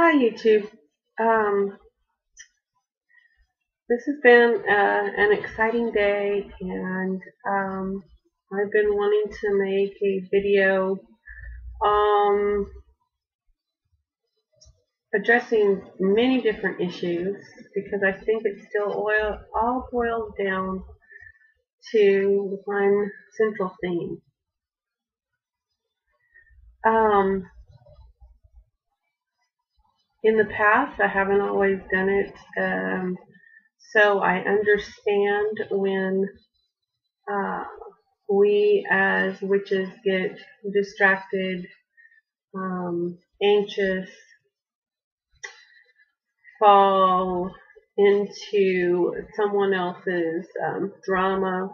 Hi YouTube. Um, this has been an exciting day, and I've been wanting to make a video um, addressing many different issues because I think it still all boils down to one central theme. Um, in the past, I haven't always done it, so I understand when uh, we as witches get distracted, anxious, fall into someone else's drama,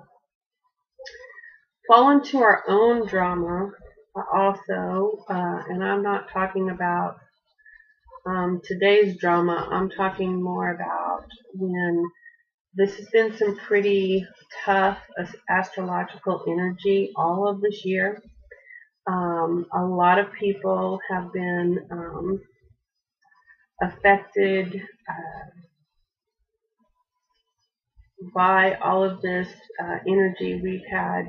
fall into our own drama also, and I'm not talking about today's drama. I'm talking more about when this has been some pretty tough astrological energy all of this year. A lot of people have been affected by all of this energy. We've had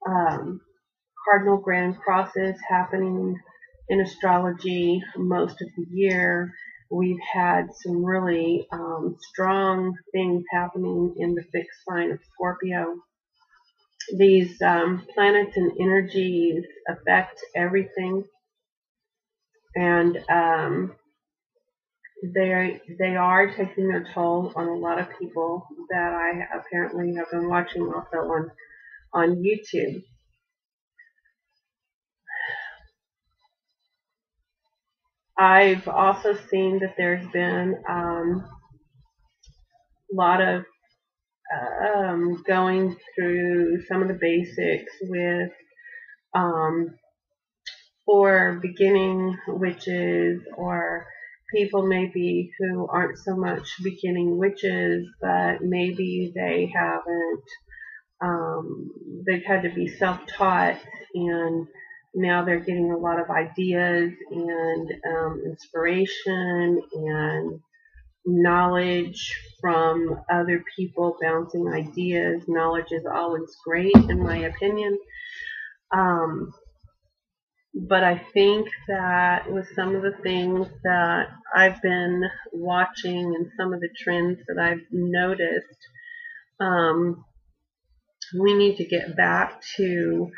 cardinal grand crosses happening in astrology most of the year. We've had some really strong things happening in the fixed sign of Scorpio. These planets and energies affect everything, and they are taking their toll on a lot of people that I apparently have been watching also on YouTube. I've also seen that there's been a lot of going through some of the basics with for beginning witches, or people maybe who aren't so much beginning witches, but maybe they haven't, they've had to be self-taught, and now they're getting a lot of ideas and inspiration and knowledge from other people, bouncing ideas. Knowledge is always great, in my opinion. But I think that with some of the things that I've been watching and some of the trends that I've noticed, we need to get back to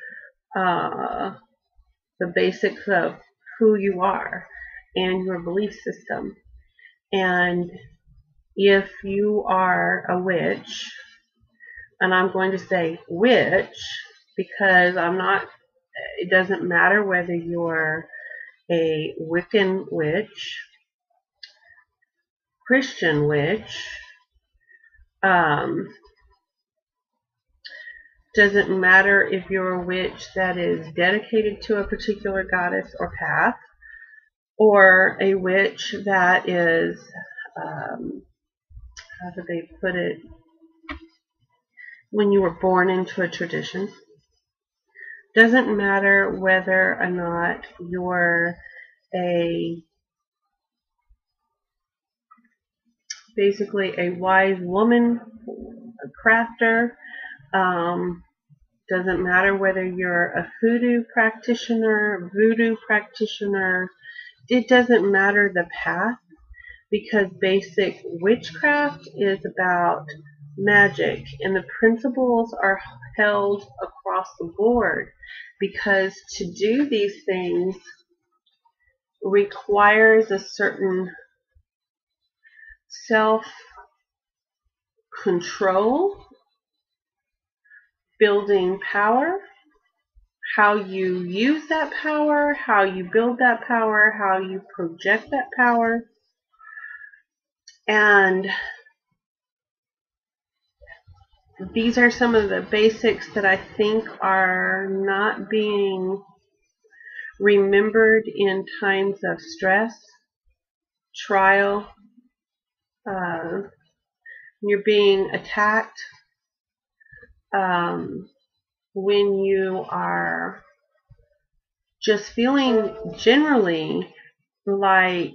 the basics of who you are and your belief system. And if you are a witch, and I'm going to say witch because it doesn't matter whether you're a Wiccan witch, Christian witch, doesn't matter if you're a witch that is dedicated to a particular goddess or path, or a witch that is, how do they put it, when you were born into a tradition. Doesn't matter whether or not you're basically a wise woman, a crafter. Doesn't matter whether you're a voodoo practitioner. It doesn't matter the path, because basic witchcraft is about magic, and the principles are held across the board, because to do these things requires a certain self-control, building power, how you use that power, how you build that power, how you project that power. And these are some of the basics that I think are not being remembered in times of stress, trial, you're being attacked, when you are just feeling generally like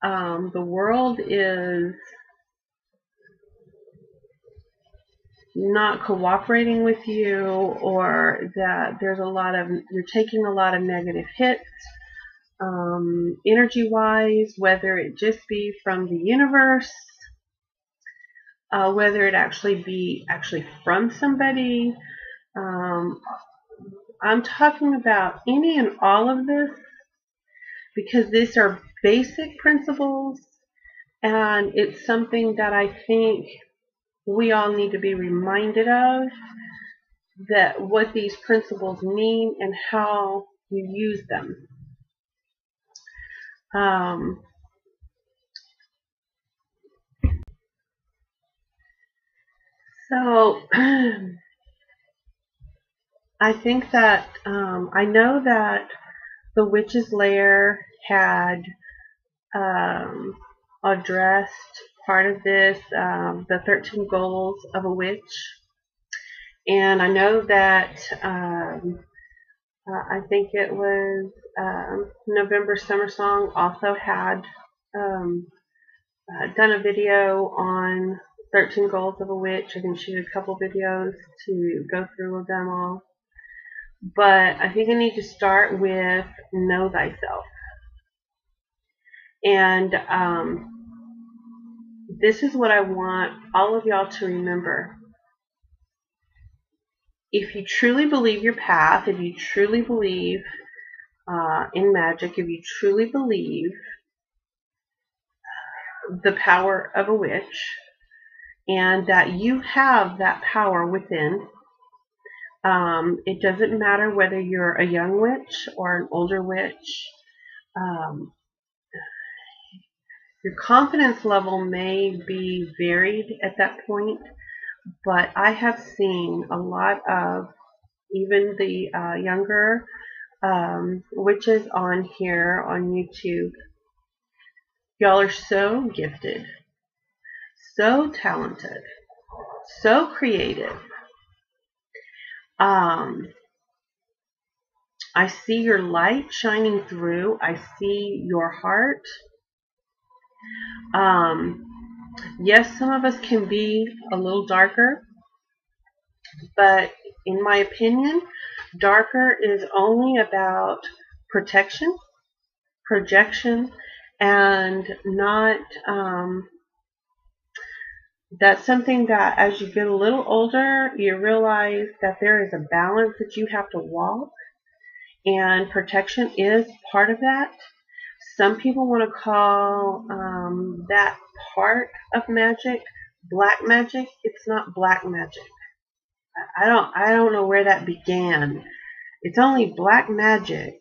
the world is not cooperating with you, or that you're taking a lot of negative hits, energy wise, whether it just be from the universe, whether it actually from somebody. I'm talking about any and all of this because these are basic principles, and it's something that I think we all need to be reminded of, that what these principles mean and how you use them. So I think that I know that the Witch's Lair had addressed part of this, the 13 goals of a witch, and I know that I think it was November Summer Song also had done a video on 13 goals of a witch. I think she did a couple videos to go through them all. But I think I need to start with know thyself. And this is what I want all of y'all to remember. If you truly believe your path, if you truly believe in magic, if you truly believe the power of a witch, and that you have that power within, it doesn't matter whether you're a young witch or an older witch. Your confidence level may be varied at that point, but I have seen a lot of even the younger witches on here on YouTube. Y'all are so gifted, so talented, so creative. I see your light shining through. I see your heart. Yes, some of us can be a little darker, but in my opinion, darker is only about protection, projection, and not, that's something that as you get a little older, you realize that there is a balance that you have to walk, and protection is part of that. Some people want to call that part of magic black magic. It's not black magic. I don't know where that began. It's only black magic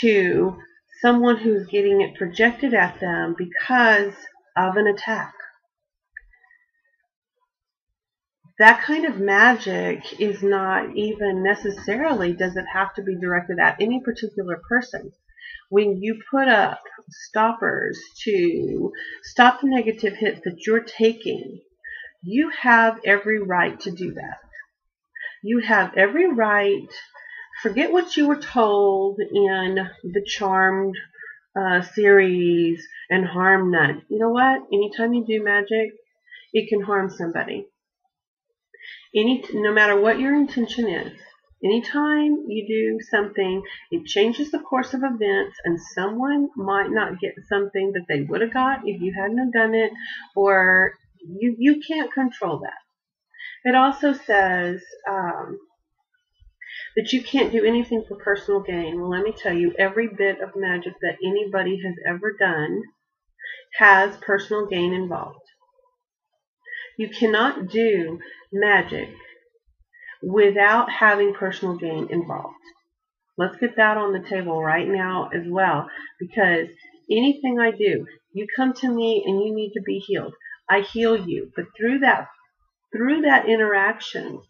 to someone who's getting it projected at them because of an attack. That kind of magic is not even necessarily, does it have to be directed at any particular person. When you put up stoppers to stop the negative hits that you're taking, you have every right to do that. You have every right. Forget what you were told in the Charmed series and harm none. You know what? Anytime you do magic, it can harm somebody. No matter what your intention is. Anytime you do something, it changes the course of events, and someone might not get something that they would have got if you hadn't done it, or you can't control that. It also says that you can't do anything for personal gain. Well, let me tell you, every bit of magic that anybody has ever done has personal gain involved. You cannot do magic without having personal gain involved. Let's get that on the table right now as well, because anything I do, you come to me and you need to be healed. I heal you, but through that interaction,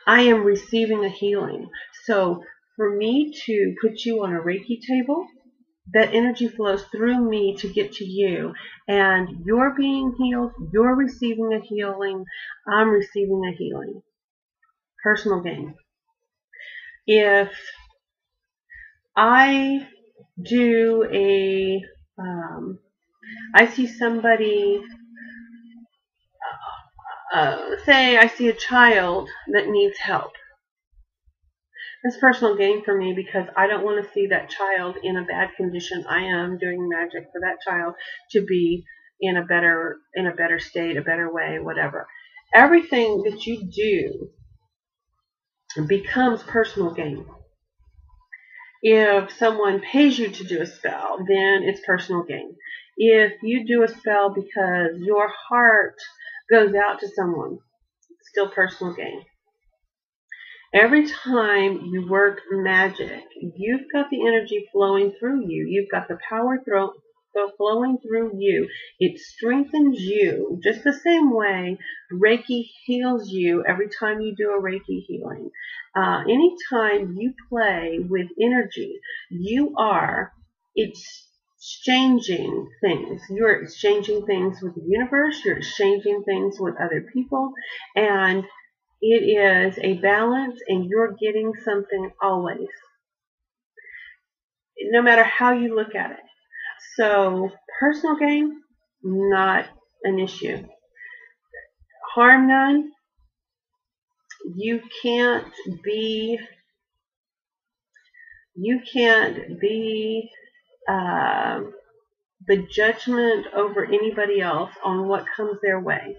I am receiving a healing. So for me to put you on a Reiki table, that energy flows through me to get to you, and you're being healed, you're receiving a healing, I'm receiving a healing. Personal gain. If I do a, I see somebody, say I see a child that needs help. It's personal gain for me because I don't want to see that child in a bad condition. I am doing magic for that child to be in a better state, a better way, whatever. Everything that you do becomes personal gain. If someone pays you to do a spell, then it's personal gain. If you do a spell because your heart goes out to someone, it's still personal gain. Every time you work magic, you've got the energy flowing through you. You've got the power flowing through you. It strengthens you just the same way Reiki heals you every time you do a Reiki healing. Anytime you play with energy, you are exchanging things. You're exchanging things with the universe. You're exchanging things with other people. And it is a balance, and you're getting something always, no matter how you look at it. So, personal gain, not an issue. Harm none. You can't be the judgment over anybody else on what comes their way.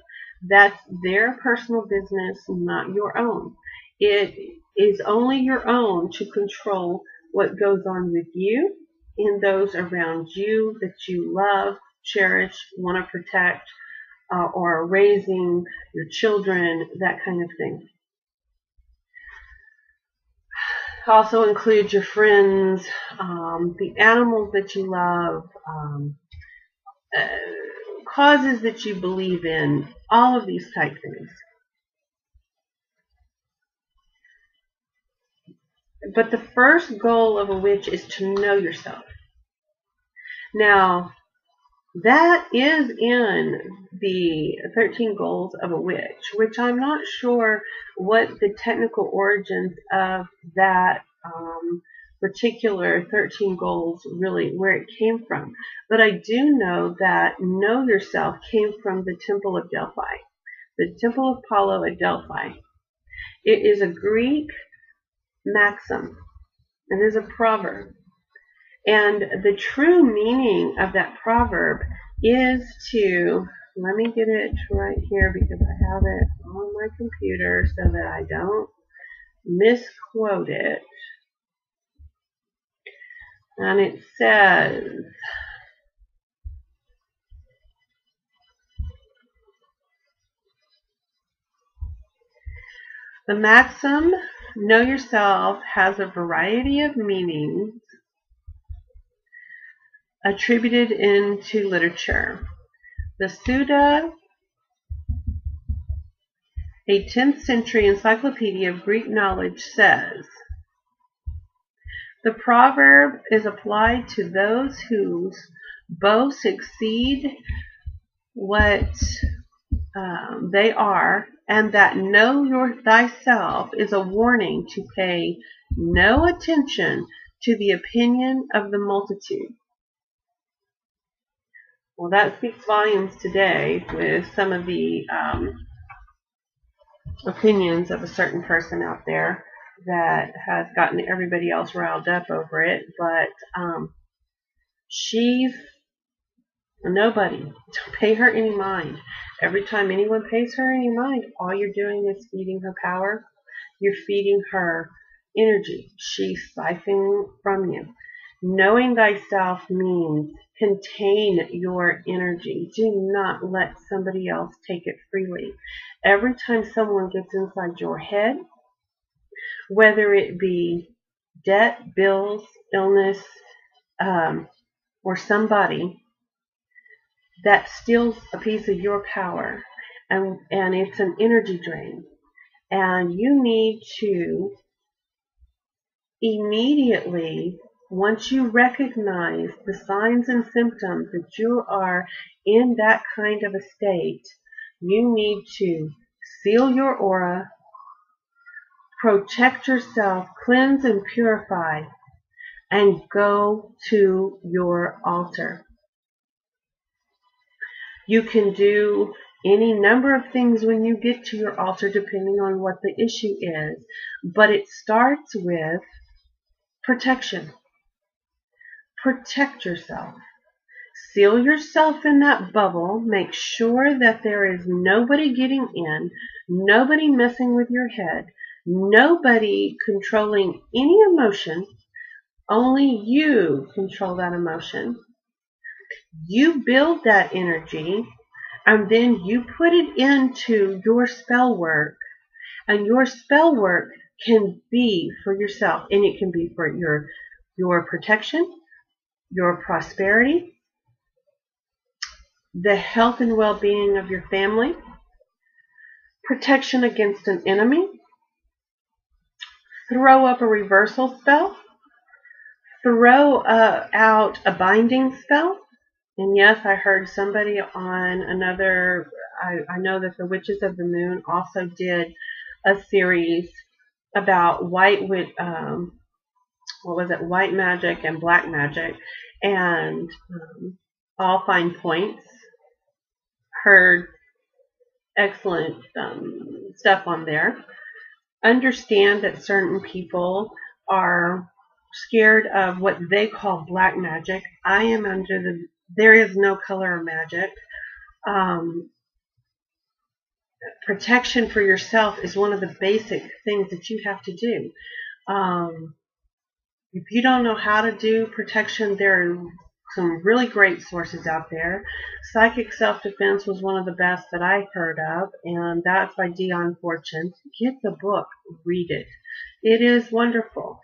That's their personal business, not your own. It is only your own to control what goes on with you and those around you that you love, cherish, want to protect, or raising your children, that kind of thing. Also include your friends, the animals that you love, causes that you believe in, all of these type things. But the first goal of a witch is to know yourself. Now, that is in the 13 goals of a witch, which I'm not sure what the technical origins of that particular 13 goals really, where it came from. But I do know that know yourself came from the Temple of Delphi, the Temple of Apollo at Delphi. It is a Greek maxim. It is a proverb. And the true meaning of that proverb is to, let me get it right here because I have it on my computer so that I don't misquote it. And it says, the maxim, know yourself, has a variety of meanings attributed into literature. The Suda, a 10th century encyclopedia of Greek knowledge, says, the proverb is applied to those whose boasts exceed what they are, and that know thyself is a warning to pay no attention to the opinion of the multitude. Well, that speaks volumes today with some of the opinions of a certain person out there that has gotten everybody else riled up over it. But she's nobody. Don't pay her any mind. Every time anyone pays her any mind, all you're doing is feeding her power. You're feeding her energy. She's siphoning from you. Knowing thyself means contain your energy. Do not let somebody else take it freely. Every time someone gets inside your head, whether it be debt, bills, illness, or somebody that steals a piece of your power, and it's an energy drain, and you need to immediately, once you recognize the signs and symptoms that you are in that kind of a state, you need to seal your aura, protect yourself, cleanse and purify, and go to your altar. You can do any number of things when you get to your altar depending on what the issue is, but it starts with protection. Protect yourself. Seal yourself in that bubble. Make sure that there is nobody getting in, nobody messing with your head, nobody controlling any emotion. Only you control that emotion. You build that energy, and then you put it into your spell work. And your spell work can be for yourself, and it can be for your protection, your prosperity, the health and well-being of your family, protection against an enemy, throw up a reversal spell, throw out a binding spell. And yes, I heard somebody on another, I know that the Witches of the Moon also did a series about white magic and black magic, and all fine points. Heard excellent stuff on there. Understand that certain people are scared of what they call black magic. I am under there is no color of magic. Protection for yourself is one of the basic things that you have to do. If you don't know how to do protection, there are some really great sources out there. Psychic Self-Defense was one of the best that I heard of, and that's by Dion Fortune. Get the book, read it. It is wonderful.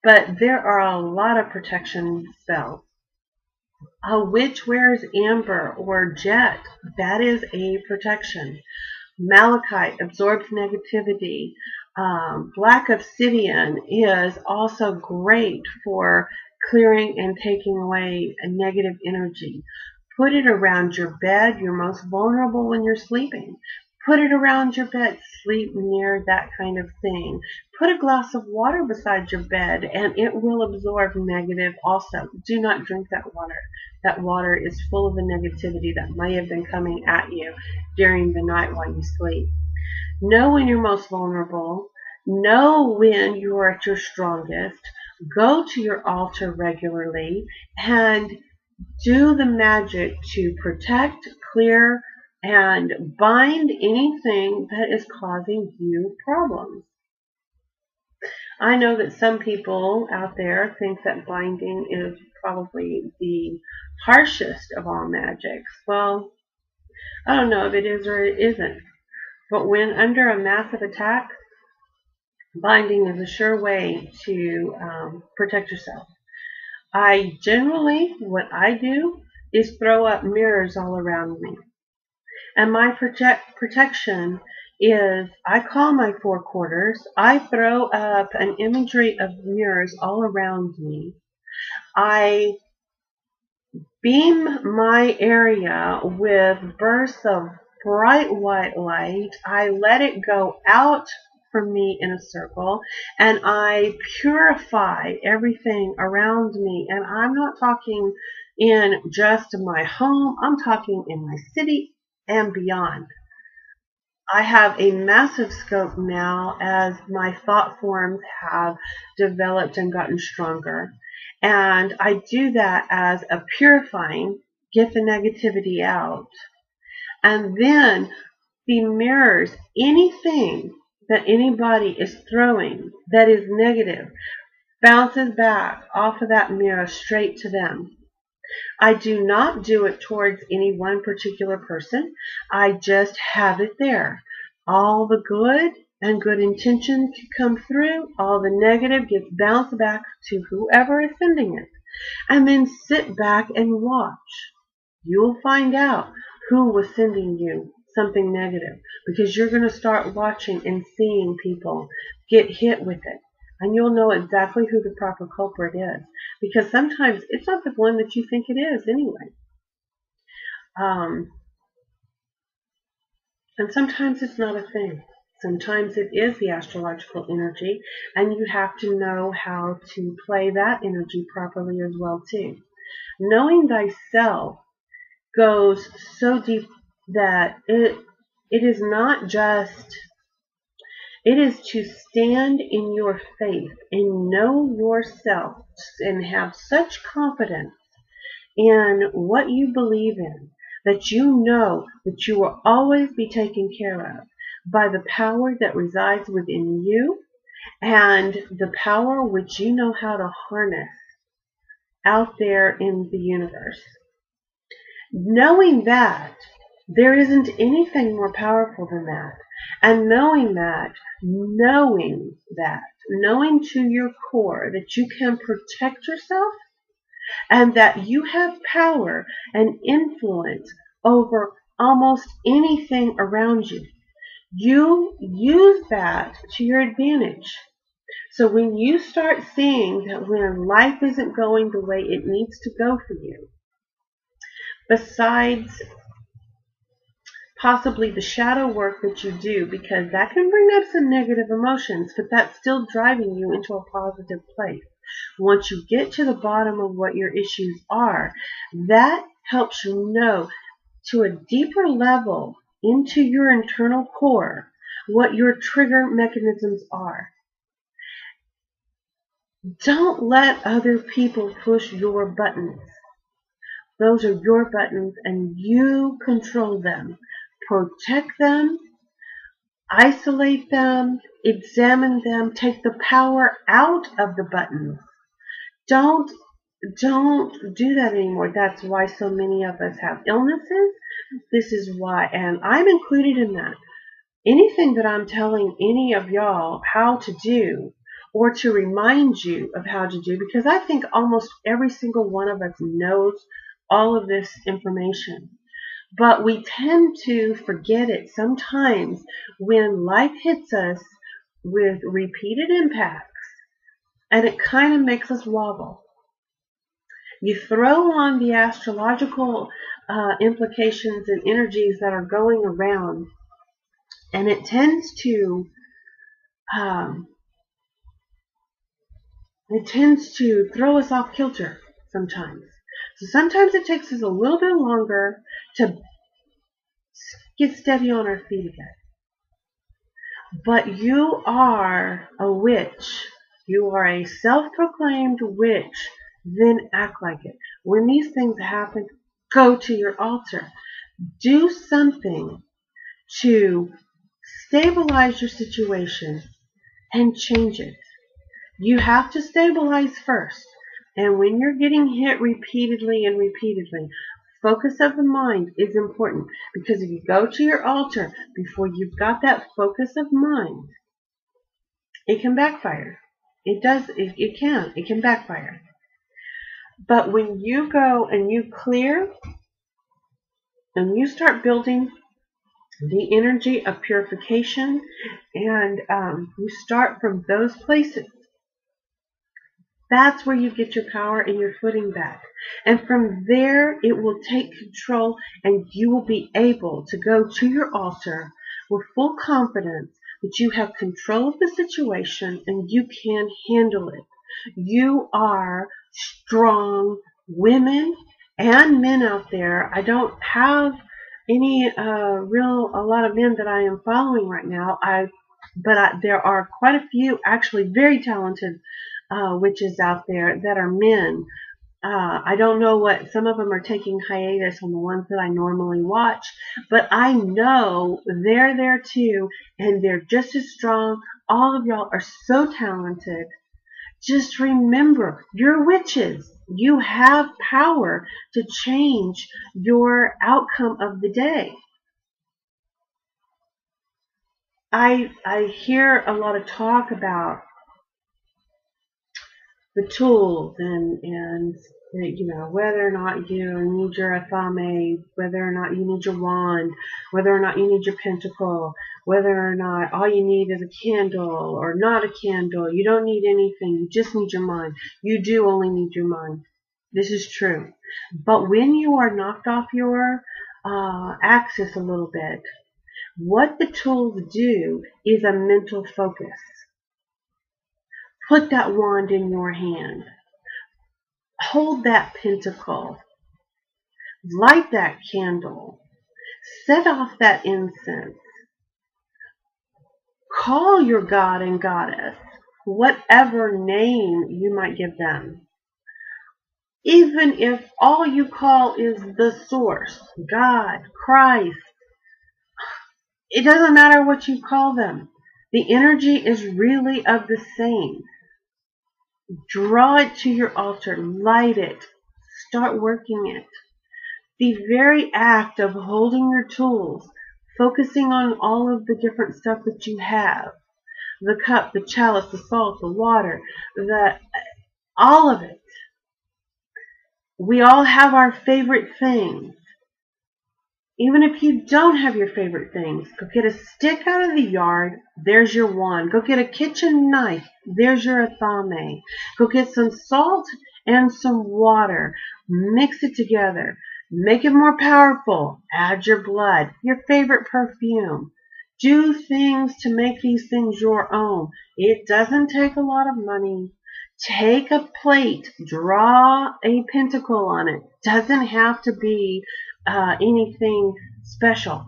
But there are a lot of protection spells. A witch wears amber or jet. That is a protection. Malachite absorbs negativity. Black obsidian is also great for clearing and taking away a negative energy. Put it around your bed. You're most vulnerable when you're sleeping. Put it around your bed. Sleep near that kind of thing. Put a glass of water beside your bed, and it will absorb negative also. Do not drink that water. That water is full of the negativity that may have been coming at you during the night while you sleep. Know when you're most vulnerable. Know when you are at your strongest. Go to your altar regularly and do the magic to protect, clear, and bind anything that is causing you problems. I know that some people out there think that binding is probably the harshest of all magics. Well, I don't know if it is or it isn't. But when under a massive attack, binding is a sure way to protect yourself. What I do is throw up mirrors all around me. And my protection is, I call my four quarters. I throw up an imagery of mirrors all around me. I beam my area with bursts of bright white light. I let it go out from me in a circle, and I purify everything around me. And I'm not talking in just my home. I'm talking in my city and beyond. I have a massive scope now as my thought forms have developed and gotten stronger. And I do that as a purifying, get the negativity out. And then the mirrors, anything that anybody is throwing that is negative, bounces back off of that mirror straight to them. I do not do it towards any one particular person. I just have it there. All the good and good intention can come through. All the negative gets bounced back to whoever is sending it. And then sit back and watch. You'll find out who was sending you something negative, because you're going to start watching and seeing people get hit with it. And you'll know exactly who the proper culprit is, because sometimes it's not the one that you think it is anyway. And sometimes it's not a thing. Sometimes it is the astrological energy, and you have to know how to play that energy properly as well too. Knowing thyself goes so deep that it is not just, it is to stand in your faith and know yourself and have such confidence in what you believe in that you know that you will always be taken care of by the power that resides within you and the power which you know how to harness out there in the universe. Knowing that, there isn't anything more powerful than that. And knowing to your core that you can protect yourself and that you have power and influence over almost anything around you. You use that to your advantage. So when you start seeing that when life isn't going the way it needs to go for you, besides possibly the shadow work that you do, because that can bring up some negative emotions, but that's still driving you into a positive place. Once you get to the bottom of what your issues are, that helps you know to a deeper level into your internal core what your trigger mechanisms are. Don't let other people push your buttons. Those are your buttons and you control them. Protect them, isolate them, examine them, take the power out of the buttons. Don't do that anymore. That's why so many of us have illnesses. This is why, and I'm included in that. Anything that I'm telling any of y'all how to do or to remind you of how to do, because I think almost every single one of us knows all of this information. But we tend to forget it sometimes when life hits us with repeated impacts and it kind of makes us wobble. You throw on the astrological implications and energies that are going around, and it tends to throw us off kilter sometimes. So sometimes it takes us a little bit longer to get steady on our feet again. But you are a witch. You are a self-proclaimed witch. Then act like it. When these things happen, go to your altar. Do something to stabilize your situation and change it. You have to stabilize first. And when you're getting hit repeatedly and repeatedly, focus of the mind is important, because if you go to your altar before you've got that focus of mind, it can backfire. It can backfire. But when you go and you clear and you start building the energy of purification and you start from those places, that's where you get your power and your footing back. And from there, it will take control and you will be able to go to your altar with full confidence that you have control of the situation and you can handle it. You are strong women and men out there. I don't have any a lot of men that I am following right now. But there are quite a few actually very talented witches out there that are men. I don't know what, some of them are taking hiatus on the ones that I normally watch, but I know they're there too, and they're just as strong. All of y'all are so talented. Just remember, you're witches. You have power to change your outcome of the day. I hear a lot of talk about the tools and whether or not you need your athame, whether or not you need your wand, whether or not you need your pentacle, whether or not all you need is a candle or not a candle. You don't need anything. You just need your mind. You do only need your mind. This is true. But when you are knocked off your axis a little bit, What the tools do is a mental focus. Put that wand in your hand. Hold that pentacle. Light that candle. Set off that incense. Call your God and Goddess, whatever name you might give them. Even if all you call is the source, God, Christ, it doesn't matter what you call them. The energy is really of the same. Draw it to your altar, light it, start working it. The very act of holding your tools, focusing on all of the different stuff that you have, the cup, the chalice, the salt, the water, all of it. We all have our favorite things. Even if you don't have your favorite things, go get a stick out of the yard, there's your wand. Go get a kitchen knife, there's your athame. Go get some salt and some water, mix it together, make it more powerful, add your blood, your favorite perfume. Do things to make these things your own. It doesn't take a lot of money. Take a plate, draw a pentacle on it. Doesn't have to be anything special.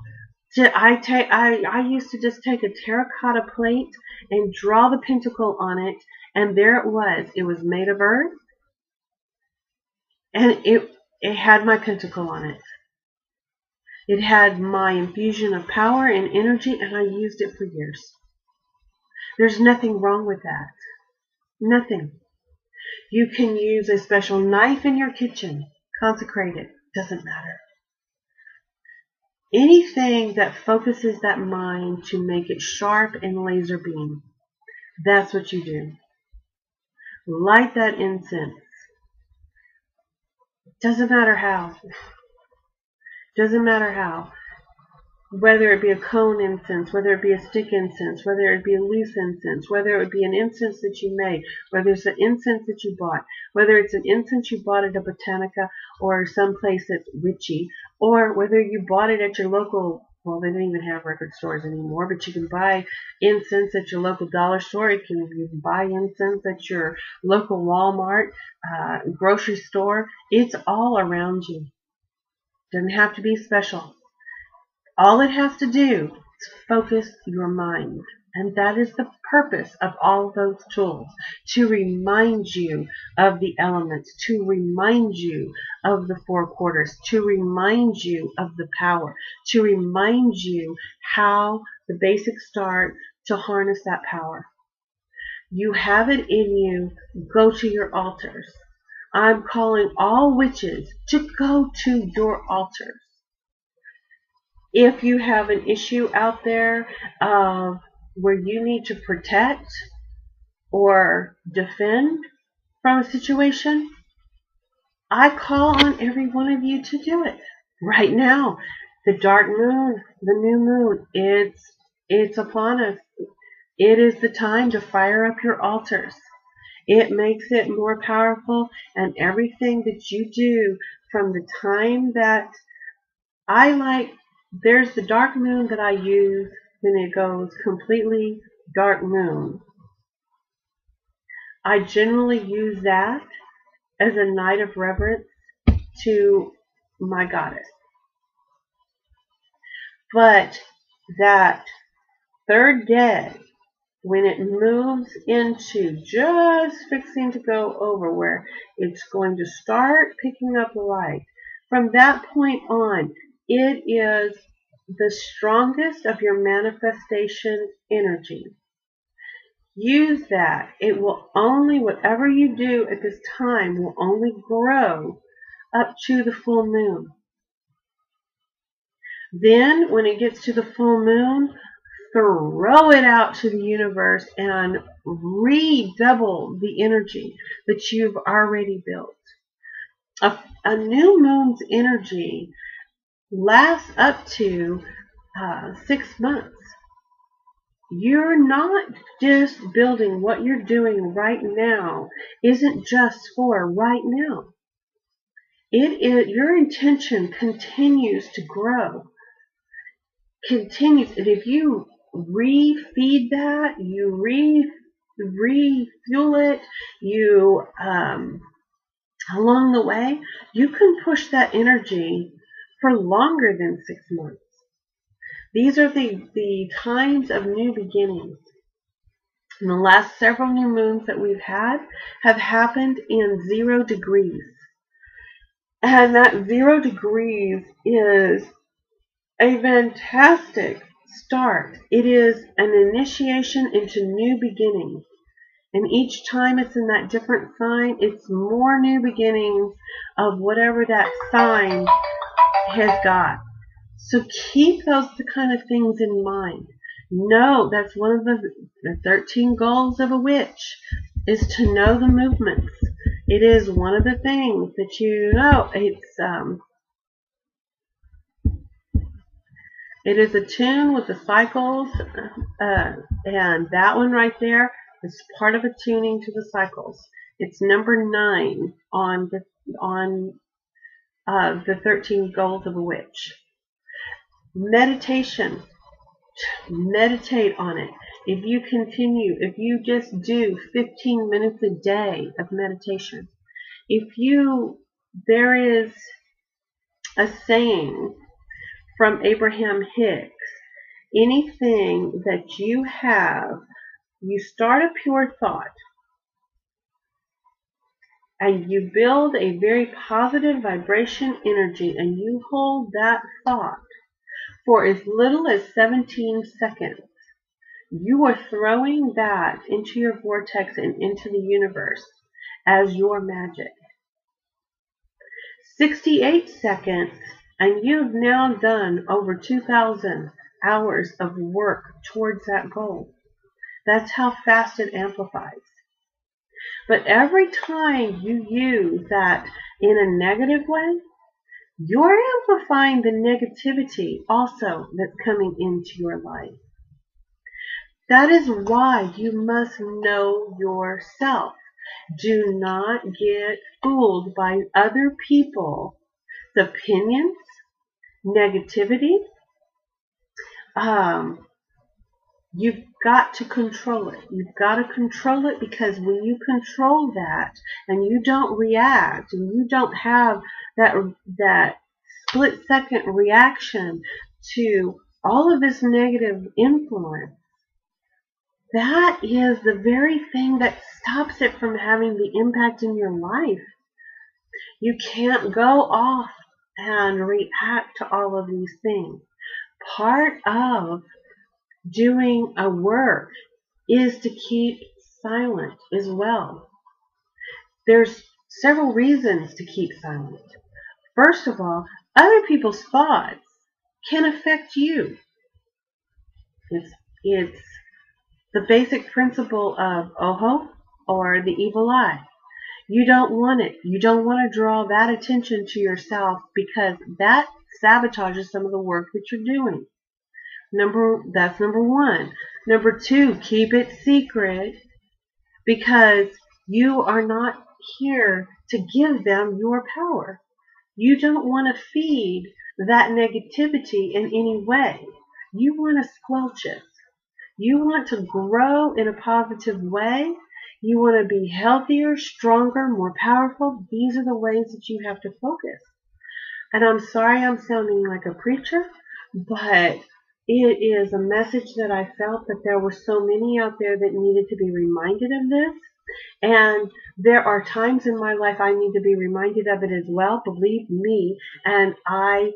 I used to just take a terracotta plate and draw the pentacle on it, and there it was. It was made of earth, and it had my pentacle on it. It had my infusion of power and energy, and I used it for years. There's nothing wrong with that. Nothing. You can use a special knife in your kitchen. Consecrate it. Doesn't matter. Anything that focuses that mind to make it sharp and laser beam. That's what you do. Light that incense. Doesn't matter how. Doesn't matter how. Whether it be a cone incense, whether it be a stick incense, whether it be a loose incense, whether it would be an incense that you made, whether it's an incense that you bought, whether it's an incense you bought at a botanica or someplace that's witchy, or whether you bought it at your local, well, they don't even have record stores anymore, but you can buy incense at your local dollar store. You can buy incense at your local Walmart, grocery store. It's all around you. Doesn't have to be special. All it has to do is focus your mind. And that is the purpose of all those tools. To remind you of the elements. To remind you of the four quarters. To remind you of the power. To remind you how the basics start to harness that power. You have it in you. Go to your altars. I'm calling all witches to go to your altars. If you have an issue out there where you need to protect or defend from a situation, I call on every one of you to do it right now. The dark moon, the new moon, it's upon us. It is the time to fire up your altars. It makes it more powerful, and everything that you do from the time that there's the dark moon that I use when it goes completely dark moon. I generally use that as a night of reverence to my goddess. But that third day, when it moves into just fixing to go over where it's going to start picking up light, from that point on, it is the strongest of your manifestation energy. Use that. It will only, whatever you do at this time, will only grow up to the full moon. Then, when it gets to the full moon, throw it out to the universe and redouble the energy that you've already built. A new moon's energy lasts up to 6 months. You're not just building what you're doing right now isn't just for right now. Your intention continues to grow, continues. And if you refeed that, you refuel it, you along the way, you can push that energy for longer than 6 months. These are the times of new beginnings. And the last several new moons that we've had have happened in 0 degrees. And that 0 degrees is a fantastic start. It is an initiation into new beginnings. And each time it's in that different sign, it's more new beginnings of whatever that sign has got. So keep those kind of things in mind. Know that's one of the 13 goals of a witch, is to know the movements. It is one of the things that you know. It is attuned with the cycles, and that one right there is part of attuning to the cycles. It's number 9 on the 13 goals of a witch. Meditation. Meditate on it. If you just do 15 minutes a day of meditation. There is a saying from Abraham Hicks, anything that you have, you start a pure thought and you build a very positive vibration energy, and you hold that thought for as little as 17 seconds. You are throwing that into your vortex and into the universe as your magic. 68 seconds, and you've now done over 2,000 hours of work towards that goal. That's how fast it amplifies. But every time you use that in a negative way, you're amplifying the negativity also that's coming into your life. That is why you must know yourself. Do not get fooled by other people's opinions, negativity. You've got to control it. You've got to control it, because when you control that and you don't react and you don't have that split-second reaction to all of this negative influence, that is the very thing that stops it from having the impact in your life. You can't go off and react to all of these things. Part of doing a work is to keep silent as well. There's several reasons to keep silent. First of all, other people's thoughts can affect you. It's the basic principle of Oho, or the evil eye. You don't want it. You don't want to draw that attention to yourself, because that sabotages some of the work that you're doing. That's number 1. Number 2, keep it secret, because you are not here to give them your power. You don't want to feed that negativity in any way. You want to squelch it. You want to grow in a positive way. You want to be healthier, stronger, more powerful. These are the ways that you have to focus. And I'm sorry I'm sounding like a preacher, but it is a message that I felt that there were so many out there that needed to be reminded of this. And there are times in my life I need to be reminded of it as well, believe me. And I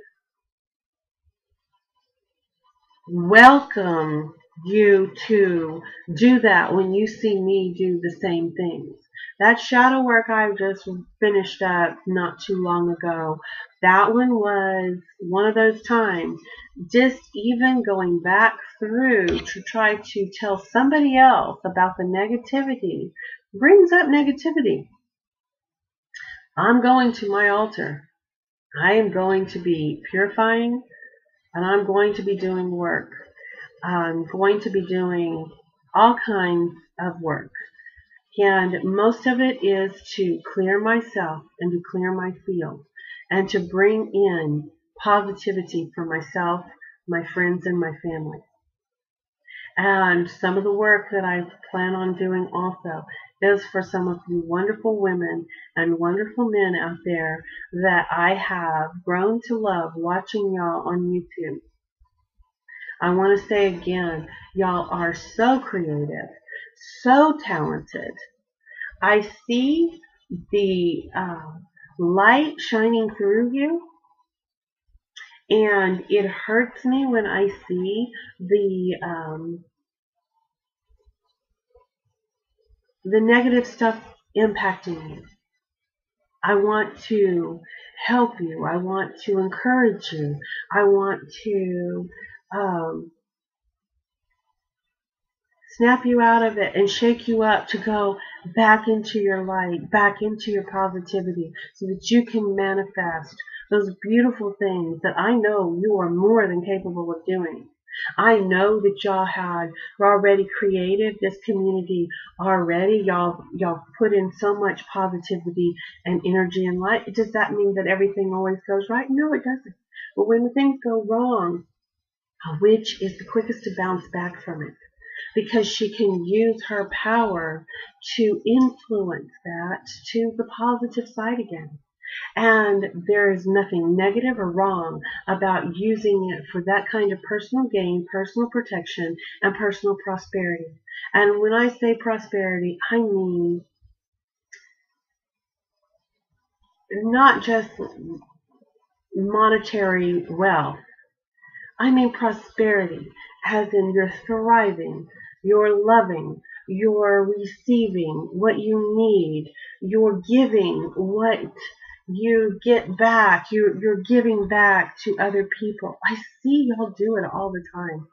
welcome you to do that when you see me do the same things. That shadow work I just finished up not too long ago, that one was one of those times, just even going back through to try to tell somebody else about the negativity brings up negativity. I'm going to my altar. I am going to be purifying, and I'm going to be doing work. I'm going to be doing all kinds of work. And most of it is to clear myself and to clear my field and to bring in positivity for myself, my friends, and my family. And some of the work that I plan on doing also is for some of you wonderful women and wonderful men out there that I have grown to love watching y'all on YouTube. I want to say again, y'all are so creative, so talented. I see the light shining through you, and it hurts me when I see the negative stuff impacting you. I want to help you. I want to encourage you. I want to snap you out of it and shake you up to go back into your light, back into your positivity, so that you can manifest those beautiful things that I know you are more than capable of doing. I know that y'all had already created this community already. Y'all put in so much positivity and energy and light. Does that mean that everything always goes right? No, it doesn't. But when things go wrong, a witch is the quickest to bounce back from it, because she can use her power to influence that to the positive side again. And there is nothing negative or wrong about using it for that kind of personal gain, personal protection, and personal prosperity. And when I say prosperity, I mean not just monetary wealth. I mean prosperity, as in you're thriving, you're loving, you're receiving what you need, you're giving what you get back, you're giving back to other people. I see y'all do it all the time.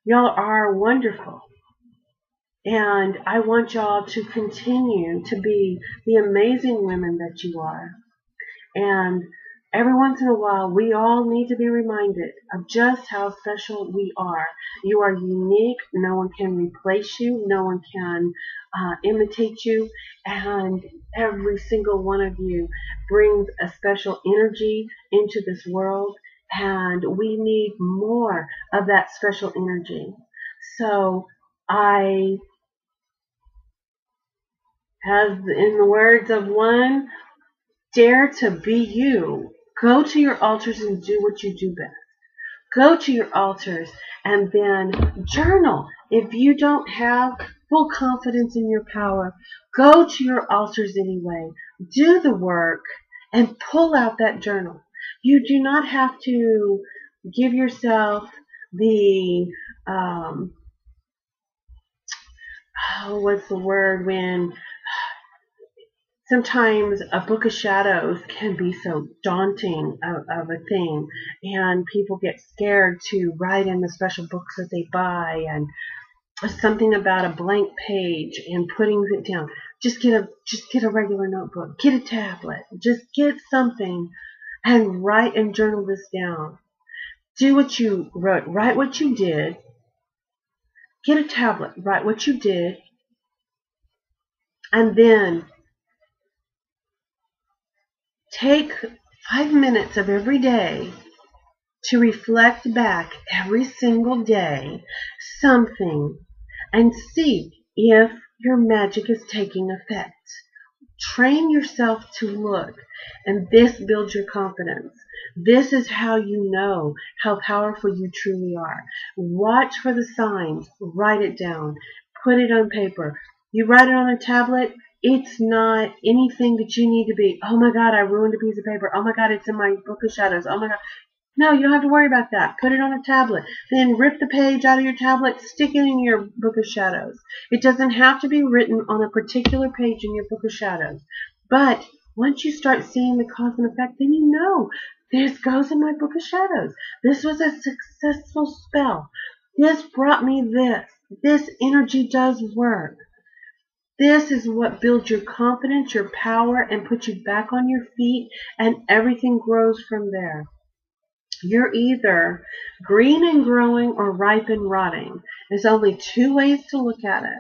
Y'all are wonderful. And I want y'all to continue to be the amazing women that you are. And every once in a while, we all need to be reminded of just how special we are. You are unique. No one can replace you. No one can imitate you. And every single one of you brings a special energy into this world. And we need more of that special energy. So as in the words of one, dare to be you. Go to your altars and do what you do best. Go to your altars and then journal. If you don't have full confidence in your power, go to your altars anyway. Do the work and pull out that journal. You do not have to give yourself the, what's the word when sometimes a book of shadows can be so daunting of a thing, and people get scared to write in the special books that they buy, and something about a blank page and putting it down. Just get a regular notebook, get a tablet, just get something and write and journal this down. Do what you wrote, write what you did, get a tablet, write what you did, and then take 5 minutes of every day to reflect back every single day something and see if your magic is taking effect. Train yourself to look, and this builds your confidence. This is how you know how powerful you truly are. Watch for the signs, write it down, put it on paper. You write it on a tablet, it's not anything that you need to be, oh my God, I ruined a piece of paper. Oh my God, it's in my book of shadows. Oh my God. No, you don't have to worry about that. Put it on a tablet. Then rip the page out of your tablet, stick it in your book of shadows. It doesn't have to be written on a particular page in your book of shadows. But once you start seeing the cause and effect, then you know, this goes in my book of shadows. This was a successful spell. This brought me this. This energy does work. This is what builds your confidence, your power, and puts you back on your feet, and everything grows from there. You're either green and growing or ripe and rotting. There's only 2 ways to look at it.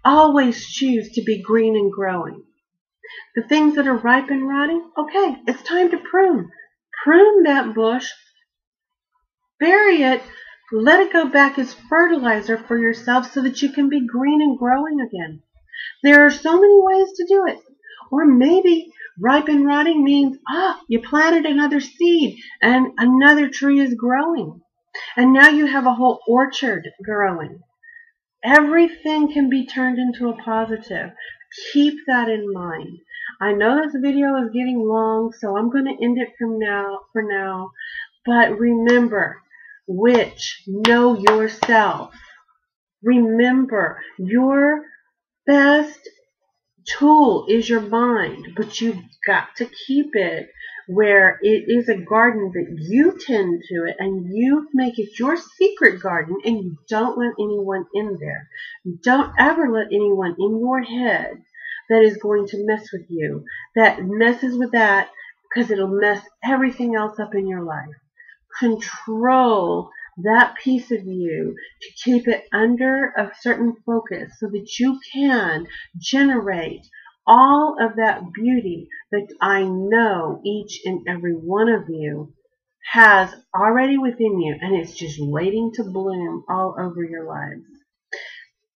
Always choose to be green and growing. The things that are ripe and rotting, okay, it's time to prune. Prune that bush bury it, let it go back as fertilizer for yourself so that you can be green and growing again. There are so many ways to do it. Or maybe ripe and rotting means, you planted another seed and another tree is growing. And now you have a whole orchard growing. Everything can be turned into a positive. Keep that in mind. I know this video is getting long, so I'm going to end it for now. But remember, witch, know yourself. Remember, your best tool is your mind, but you've got to keep it where it is a garden that you tend to it and you make it your secret garden, and you don't let anyone in there. You don't ever let anyone in your head that is going to mess with you, that messes with that, because it'll mess everything else up in your life. Control that piece of you to keep it under a certain focus so that you can generate all of that beauty that I know each and every one of you has already within you, and it's just waiting to bloom all over your lives.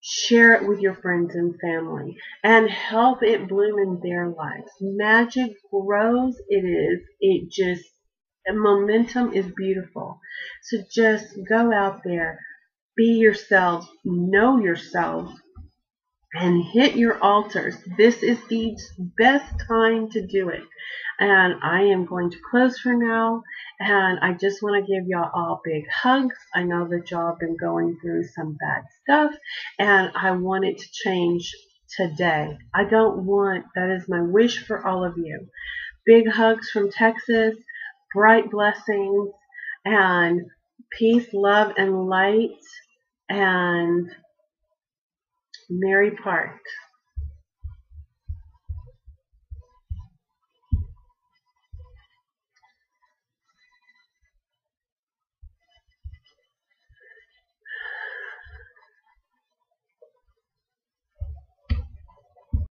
Share it with your friends and family and help it bloom in their lives. Magic grows. And momentum is beautiful. So just go out there, be yourself, know yourself, and hit your altars. This is the best time to do it. And I am going to close for now. And I just want to give y'all all big hugs. I know that y'all have been going through some bad stuff, and I want it to change today. That is my wish for all of you. Big hugs from Texas. Bright blessings and peace, love, and light, and merry part.